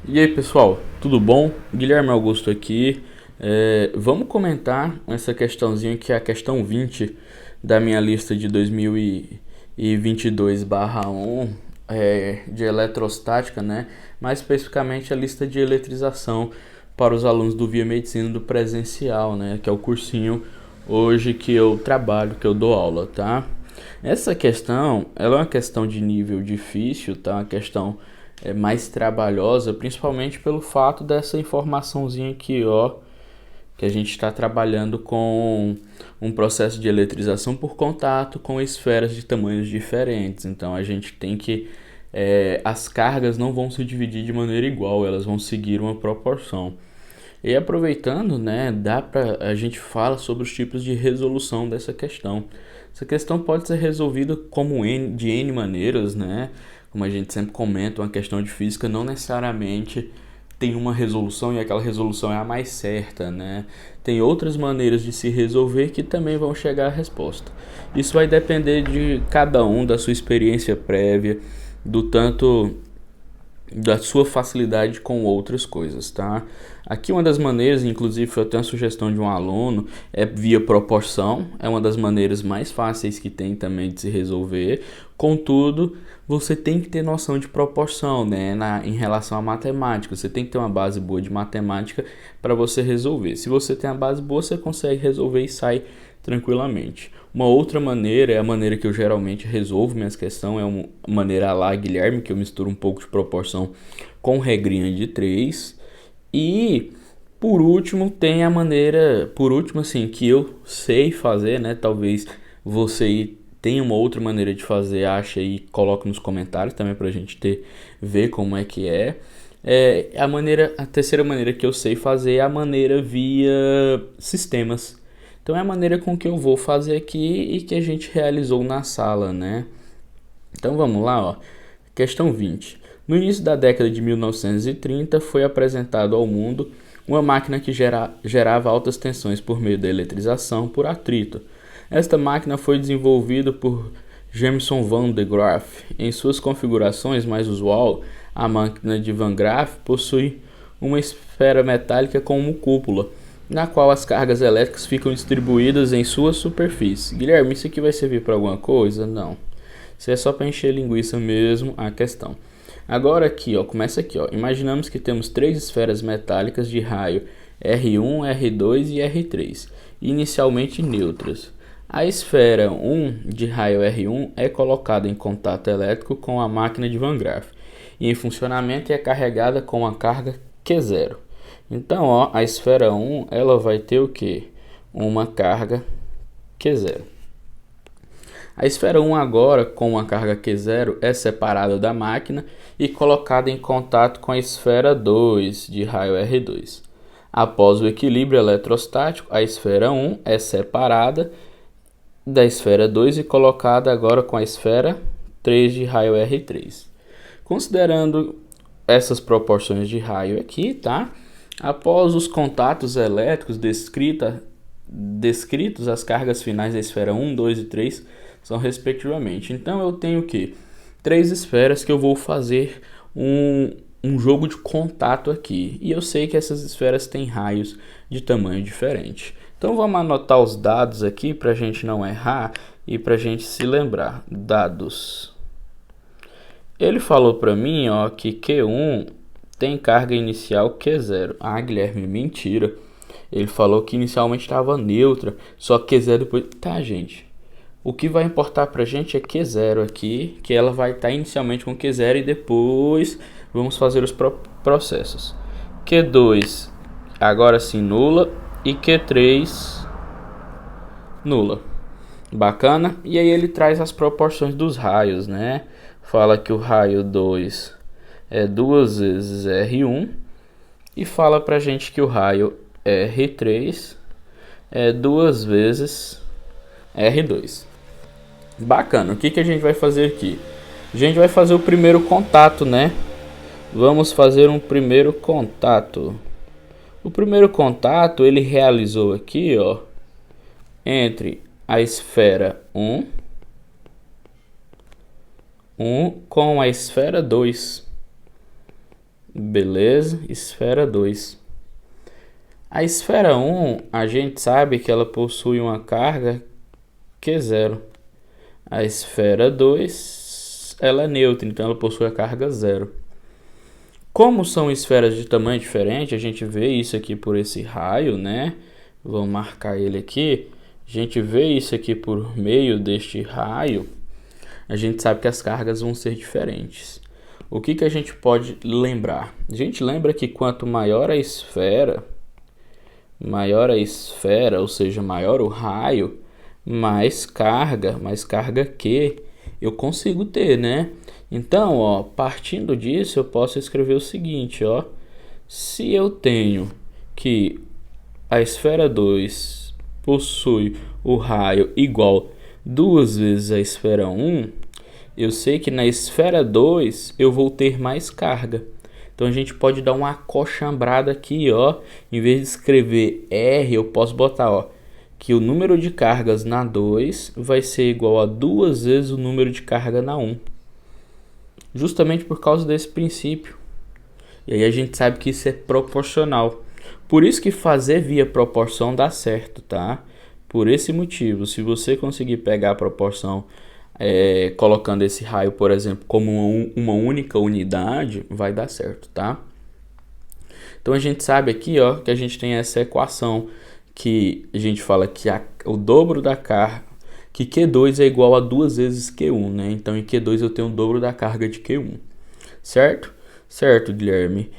E aí pessoal, tudo bom? Guilherme Augusto aqui. Vamos comentar essa questãozinha que é a questão 20 da minha lista de 2022/1 de eletrostática, né? Mais especificamente a lista de eletrização para os alunos do Via Medicina do presencial, né? Que é o cursinho hoje que eu trabalho, que eu dou aula, tá? Essa questão, ela é uma questão de nível difícil, tá? Uma questão mais trabalhosa, principalmente pelo fato dessa informaçãozinha aqui, ó, que a gente está trabalhando com um processo de eletrização por contato com esferas de tamanhos diferentes. Então a gente tem que as cargas não vão se dividir de maneira igual, elas vão seguir uma proporção. E aproveitando, né, a gente fala sobre os tipos de resolução dessa questão. Essa questão pode ser resolvida de N maneiras, né? Como a gente sempre comenta, uma questão de física não necessariamente tem uma resolução e aquela resolução é a mais certa, né? Tem outras maneiras de se resolver que também vão chegar à resposta. Isso vai depender de cada um, da sua experiência prévia, do tanto da sua facilidade com outras coisas, tá? Aqui uma das maneiras, inclusive foi até uma sugestão de um aluno, é via proporção, é uma das maneiras mais fáceis que tem também de se resolver. Contudo, você tem que ter noção de proporção, né, em relação à matemática. Você tem que ter uma base boa de matemática para você resolver. Se você tem a base boa, você consegue resolver e sai tranquilamente. Uma outra maneira, é a maneira que eu geralmente resolvo minhas questões, é uma maneira à la Guilherme, que eu misturo um pouco de proporção com regrinha de 3. E por último, tem a maneira, por último assim, que eu sei fazer, né? Talvez você tenha uma outra maneira de fazer, acha e coloque nos comentários também pra gente ver como é que é. A terceira maneira que eu sei fazer é a maneira via sistemas. Então é a maneira com que eu vou fazer aqui e que a gente realizou na sala, né? Então vamos lá, ó. Questão 20. No início da década de 1930 foi apresentado ao mundo uma máquina que gerava altas tensões por meio da eletrização por atrito. Esta máquina foi desenvolvida por Jameson Van de Graaff. Em suas configurações mais usual, a máquina de Van Graaff possui uma esfera metálica com uma cúpula, na qual as cargas elétricas ficam distribuídas em sua superfície. Guilherme, isso aqui vai servir para alguma coisa? Não. Isso é só para encher linguiça mesmo a questão. Agora aqui, ó, começa aqui, ó. Imaginamos que temos três esferas metálicas de raio R1, R2 e R3, inicialmente neutras. A esfera 1 de raio R1 é colocada em contato elétrico com a máquina de Van Graaff e em funcionamento é carregada com a carga Q0. Então, ó, a esfera 1 ela vai ter o que? Uma carga Q0. A esfera 1 agora, com a carga Q0, é separada da máquina e colocada em contato com a esfera 2 de raio R2. Após o equilíbrio eletrostático, a esfera 1 é separada da esfera 2 e colocada agora com a esfera 3 de raio R3. Considerando essas proporções de raio aqui, tá? Após os contatos elétricos descritos, as cargas finais da esfera 1, 2 e 3 são respectivamente. Então eu tenho que três esferas que eu vou fazer um jogo de contato aqui. E eu sei que essas esferas têm raios de tamanho diferente. Então vamos anotar os dados aqui para a gente não errar e para a gente se lembrar. Dados. Ele falou para mim, ó, que Q1 tem carga inicial Q0. Ah, Guilherme, mentira. Ele falou que inicialmente estava neutra, só que Q0 depois... Tá, gente. O que vai importar pra gente é Q0 aqui, que ela vai estar inicialmente com Q0 e depois vamos fazer os processos. Q2 agora sim nula e Q3 nula. Bacana? E aí ele traz as proporções dos raios, né? Fala que o raio 2 é 2 vezes R1 e fala pra gente que o raio R3 é 2 vezes R2. Bacana, o que a gente vai fazer aqui? A gente vai fazer o primeiro contato, né? Vamos fazer um primeiro contato. O primeiro contato ele realizou aqui, ó, entre a esfera 1 com a esfera 2. Beleza, esfera 2. A esfera 1, a gente sabe que ela possui uma carga Q0. A esfera 2, ela é neutra, então ela possui a carga 0. Como são esferas de tamanho diferente, a gente vê isso aqui por esse raio, né? Vou marcar ele aqui. A gente vê isso aqui por meio deste raio. A gente sabe que as cargas vão ser diferentes. O que a gente pode lembrar? A gente lembra que quanto maior a esfera, ou seja, maior o raio, mais carga Q eu consigo ter, né? Então, ó, partindo disso, eu posso escrever o seguinte, ó. Se eu tenho que a esfera 2 possui o raio igual 2 vezes a esfera 1, eu sei que na esfera 2 eu vou ter mais carga. Então a gente pode dar uma acochambrada aqui, ó. Em vez de escrever R, eu posso botar, ó, que o número de cargas na 2 vai ser igual a 2 vezes o número de carga na 1. Justamente por causa desse princípio. E aí a gente sabe que isso é proporcional. Por isso que fazer via proporção dá certo, tá? Por esse motivo, se você conseguir pegar a proporção colocando esse raio, por exemplo, como uma única unidade, vai dar certo, tá? Então a gente sabe aqui, ó, que a gente tem essa equação que a gente fala que o dobro da carga, que Q2 é igual a 2 vezes Q1, né? Então em Q2 eu tenho o dobro da carga de Q1, certo? Certo, Guilherme.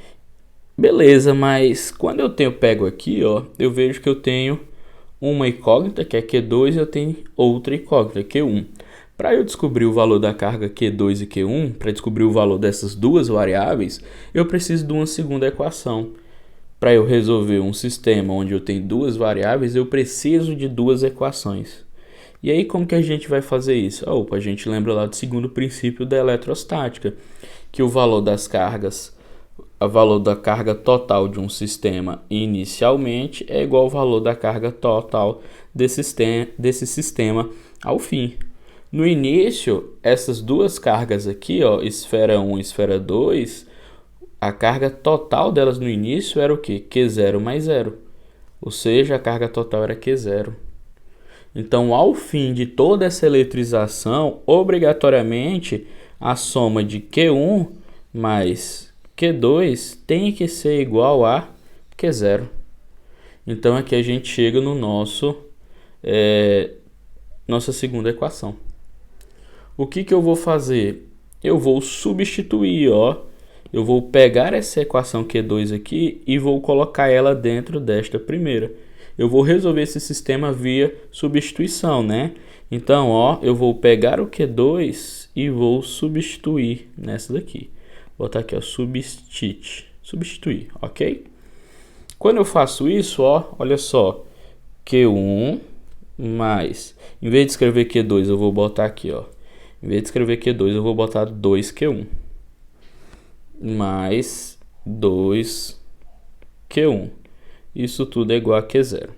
Beleza, mas quando eu pego aqui, ó, eu vejo que eu tenho uma incógnita, que é Q2, e eu tenho outra incógnita, Q1. Para eu descobrir o valor da carga Q2 e Q1, para descobrir o valor dessas duas variáveis, eu preciso de uma segunda equação. Para eu resolver um sistema onde eu tenho duas variáveis, eu preciso de duas equações. E aí, como que a gente vai fazer isso? A gente lembra lá do segundo princípio da eletrostática, que o valor das cargas, o valor da carga total de um sistema inicialmente é igual ao valor da carga total desse sistema ao fim. No início, essas duas cargas aqui, ó, esfera 1 e esfera 2, a carga total delas no início era o quê? Q0 mais 0. Ou seja, a carga total era Q0. Então, ao fim de toda essa eletrização, obrigatoriamente, a soma de Q1 mais Q2 tem que ser igual a Q0. Então, aqui a gente chega no nossa segunda equação. O que eu vou fazer? Eu vou substituir, ó. Eu vou pegar essa equação Q2 aqui e vou colocar ela dentro desta primeira. Eu vou resolver esse sistema via substituição, né? Então, ó, eu vou pegar o Q2 e vou substituir nessa daqui. Vou botar aqui, ó, substituir, ok? Quando eu faço isso, ó, olha só, Q1 mais, em vez de escrever Q2, eu vou botar aqui, ó. Em vez de escrever Q2, eu vou botar 2Q1 mais 2Q1. Isso tudo é igual a Q0.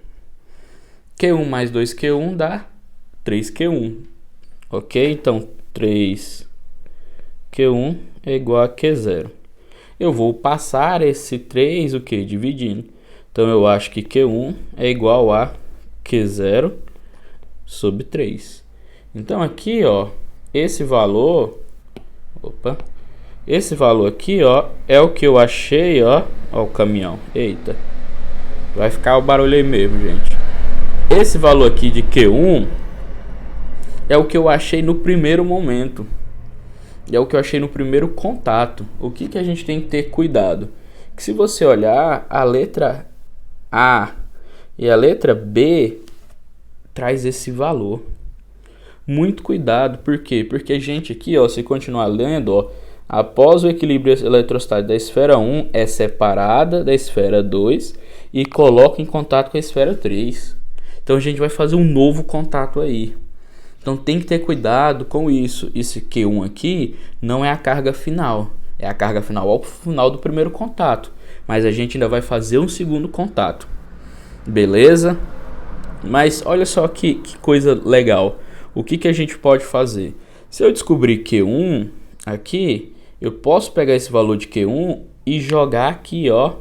Q1 mais 2Q1 dá 3Q1. Ok? Então, 3Q1 é igual a Q0. Eu vou passar esse 3, o que? Dividindo. Então, eu acho que Q1 é igual a Q0 sobre 3. Então, aqui, ó, esse valor aqui, ó, é o que eu achei, ó o caminhão. Eita. Vai ficar o barulho aí mesmo, gente. Esse valor aqui de Q1 é o que eu achei no primeiro momento. É o que eu achei no primeiro contato. O que a gente tem que ter cuidado? Que se você olhar, a letra A e a letra B traz esse valor. Muito cuidado, por quê? Porque a gente aqui, ó, se continuar lendo, ó, após o equilíbrio eletrostático da esfera 1 é separada da esfera 2 e coloca em contato com a esfera 3. Então a gente vai fazer um novo contato aí. Então tem que ter cuidado com isso. Esse Q1 aqui não é a carga final. É a carga final ao final do primeiro contato. Mas a gente ainda vai fazer um segundo contato. Beleza? Mas olha só que coisa legal. O que a gente pode fazer? Se eu descobrir Q1 aqui, eu posso pegar esse valor de Q1 e jogar aqui, ó.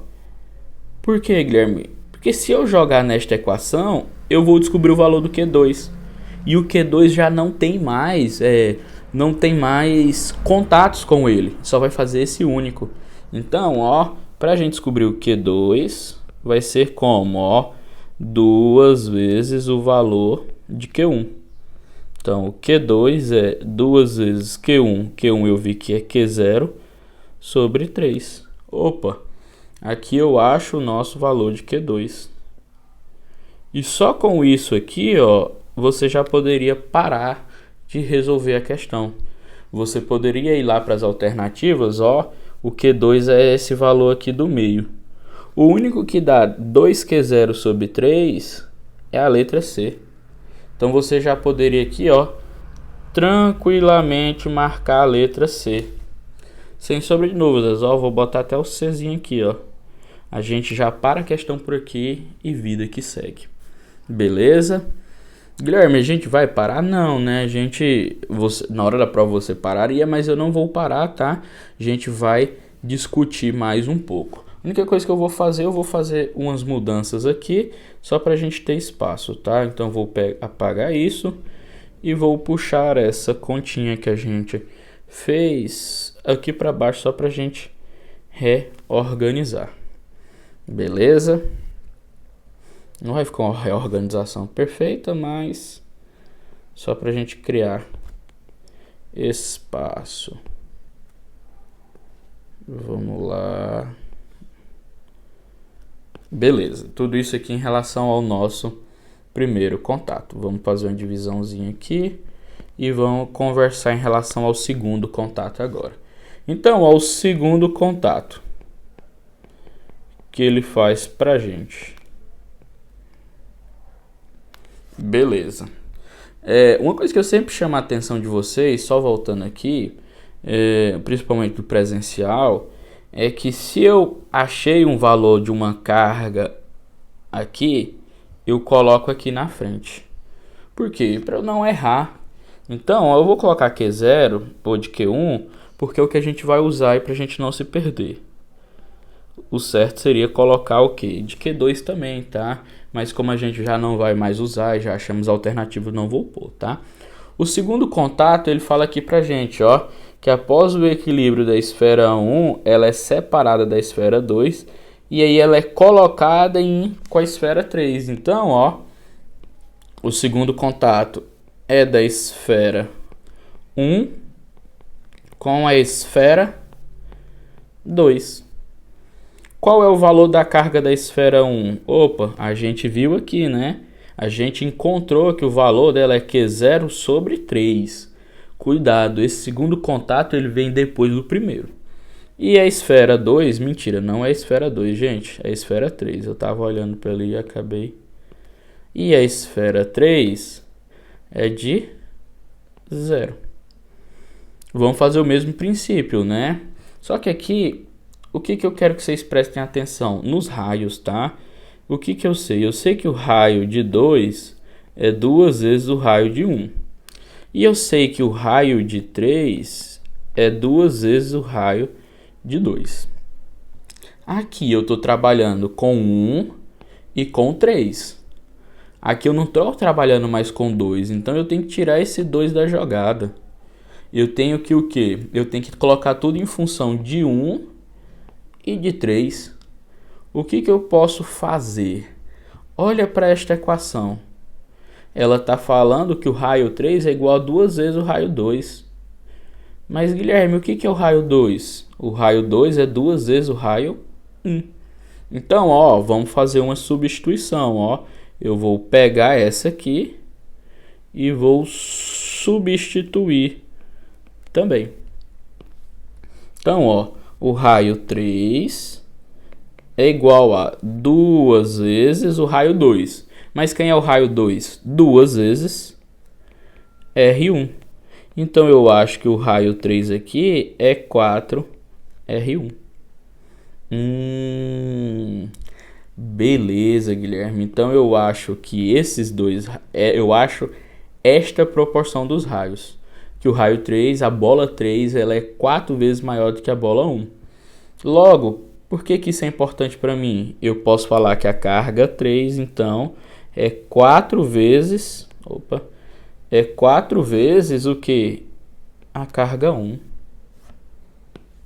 Por quê, Guilherme? Porque se eu jogar nesta equação, eu vou descobrir o valor do Q2. E o Q2 já não tem mais, contatos com ele. Só vai fazer esse único. Então, ó, para a gente descobrir o Q2, vai ser como, ó, 2 vezes o valor de Q1. Então, o Q2 é 2 vezes Q1. Q1 eu vi que é Q0 sobre 3. Opa, aqui eu acho o nosso valor de Q2. E só com isso aqui, ó, você já poderia parar de resolver a questão. Você poderia ir lá para as alternativas, ó, o Q2 é esse valor aqui do meio. O único que dá 2Q0 sobre 3 é a letra C. Então você já poderia aqui, ó, tranquilamente marcar a letra C. Sem sombra de dúvidas, ó, vou botar até o Czinho aqui, ó. A gente já para a questão por aqui e vida que segue. Beleza? Guilherme, a gente vai parar? Não, né? Na hora da prova você pararia, mas eu não vou parar, tá? A gente vai discutir mais um pouco. A única coisa que eu vou fazer umas mudanças aqui, só para a gente ter espaço, tá? Então vou apagar isso e vou puxar essa continha que a gente fez aqui para baixo, só para a gente reorganizar. Beleza? Não vai ficar uma reorganização perfeita, mas só para a gente criar espaço. Vamos lá. Beleza, tudo isso aqui em relação ao nosso primeiro contato. Vamos fazer uma divisãozinha aqui e vamos conversar em relação ao segundo contato agora. Então, ao segundo contato que ele faz pra gente. Beleza. Uma coisa que eu sempre chamo a atenção de vocês, só voltando aqui, principalmente do presencial, é que se eu achei um valor de uma carga aqui, eu coloco aqui na frente. Por quê? Para eu não errar. Então, eu vou colocar Q0 ou de Q1, porque é o que a gente vai usar para a gente não se perder. O certo seria colocar o quê? De Q2 também, tá? Mas como a gente já não vai mais usar, já achamos alternativo, não vou pôr, tá? O segundo contato, ele fala aqui pra gente, ó, que após o equilíbrio da esfera 1, ela é separada da esfera 2, e aí ela é colocada com a esfera 3. Então, ó, o segundo contato é da esfera 1 com a esfera 2. Qual é o valor da carga da esfera 1? Opa, a gente viu aqui, né? A gente encontrou que o valor dela é Q0 sobre 3. Cuidado, esse segundo contato ele vem depois do primeiro. E a esfera 2, mentira, não é a esfera 2, gente. É a esfera 3. Eu tava olhando para ali e acabei. E a esfera 3 é de 0. Vamos fazer o mesmo princípio, né? Só que aqui, o que eu quero que vocês prestem atenção? Nos raios, tá? O que eu sei? Eu sei que o raio de 2 é 2 vezes o raio de 1. E eu sei que o raio de 3 é 2 vezes o raio de 2. Aqui eu estou trabalhando com 1 e com 3. Aqui eu não estou trabalhando mais com 2, então eu tenho que tirar esse 2 da jogada. Eu tenho que o quê? Eu tenho que colocar tudo em função de 1 e de 3. O que eu posso fazer? Olha para esta equação. Ela está falando que o raio 3 é igual a 2 vezes o raio 2. Mas, Guilherme, o que é o raio 2? O raio 2 é 2 vezes o raio 1. Então, ó, vamos fazer uma substituição, ó. Eu vou pegar essa aqui e vou substituir também. Então, ó, o raio 3 é igual a 2 vezes o raio 2. Mas quem é o raio 2? 2 vezes R1. Então, eu acho que o raio 3 aqui é 4R1. Beleza, Guilherme. Então, eu acho que esses dois... eu acho esta proporção dos raios. Que o raio 3, a bola 3, ela é 4 vezes maior do que a bola 1. Logo, por que que isso é importante para mim? Eu posso falar que a carga 3, então, é 4 vezes, é 4 vezes o que? A carga 1.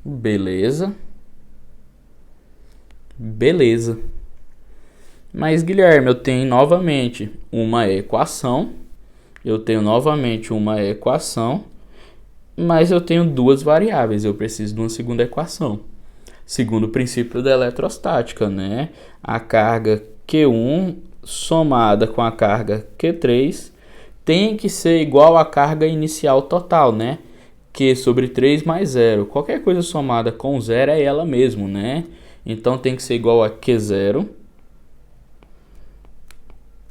Beleza? Beleza. Mas, Guilherme, eu tenho novamente uma equação. Mas eu tenho duas variáveis. Eu preciso de uma segunda equação. Segundo o princípio da eletrostática, né? A carga Q1 somada com a carga Q3 tem que ser igual à carga inicial total, né? Q sobre 3 mais 0. Qualquer coisa somada com 0 é ela mesmo, né? Então tem que ser igual a Q0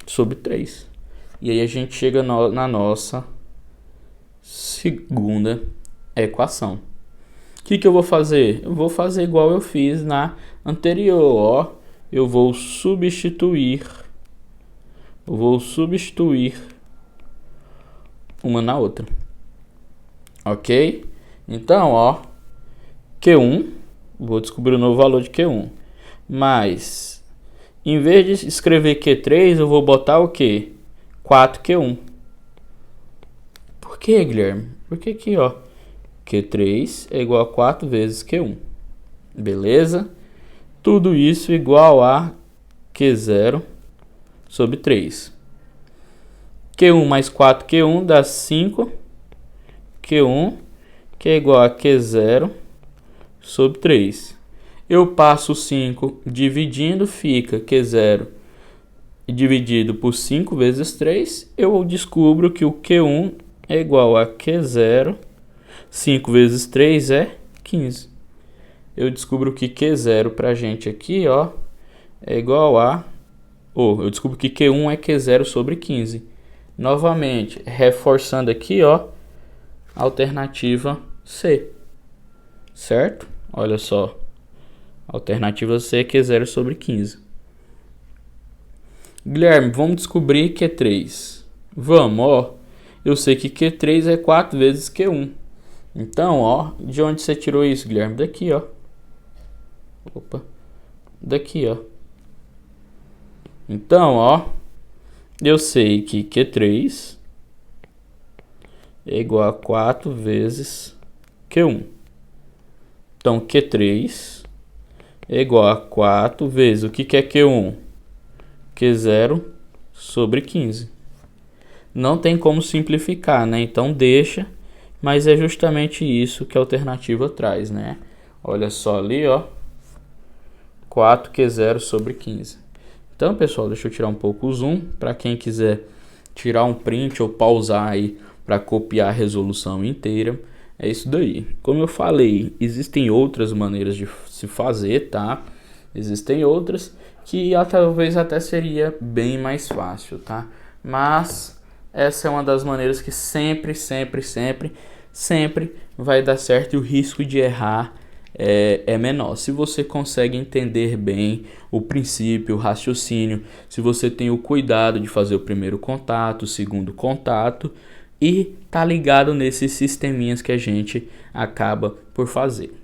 sobre 3. E aí a gente chega na nossa segunda equação. O que eu vou fazer? Eu vou fazer igual eu fiz na anterior, ó. Eu vou substituir uma na outra. Ok? Então, ó, Q1, vou descobrir o novo valor de Q1. Mas, em vez de escrever Q3, eu vou botar o quê? 4Q1. Por que, Guilherme? Porque aqui, ó, Q3 é igual a 4 vezes Q1. Beleza? Tudo isso igual a Q0 sobre 3. Q1 mais 4Q1 dá 5Q1, que é igual a Q0 sobre 3. Eu passo 5 dividindo, fica Q0 dividido por 5 vezes 3. Eu descubro que o Q1 é igual a Q0. 5 vezes 3 é 15. Eu descubro que Q0 pra gente aqui, ó, é igual a... eu descubro que Q1 é Q0 sobre 15. Novamente, reforçando aqui, ó, alternativa C. Certo? Olha só. Alternativa C é Q0 sobre 15. Guilherme, vamos descobrir Q3. Vamos, ó. Eu sei que Q3 é 4 vezes Q1. Então, ó, de onde você tirou isso, Guilherme? Daqui, ó. Daqui, ó. Então, ó, eu sei que Q3 é igual a 4 vezes Q1. Então, Q3 é igual a 4 vezes... O que é Q1? Q0 sobre 15. Não tem como simplificar, né? Então, deixa... Mas é justamente isso que a alternativa traz, né? Olha só ali, ó. 4Q0 sobre 15. Então, pessoal, deixa eu tirar um pouco o zoom. Para quem quiser tirar um print ou pausar aí para copiar a resolução inteira. É isso daí. Como eu falei, existem outras maneiras de se fazer, tá? Existem outras que talvez até seria bem mais fácil, tá? Mas... essa é uma das maneiras que sempre vai dar certo e o risco de errar é menor. Se você consegue entender bem o princípio, o raciocínio, se você tem o cuidado de fazer o primeiro contato, o segundo contato e tá ligado nesses sisteminhas que a gente acaba por fazer.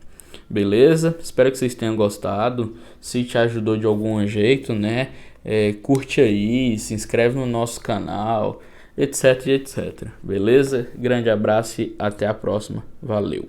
Beleza? Espero que vocês tenham gostado. Se te ajudou de algum jeito, né? Curte aí, se inscreve no nosso canal, etc, etc. Beleza? Grande abraço e até a próxima. Valeu!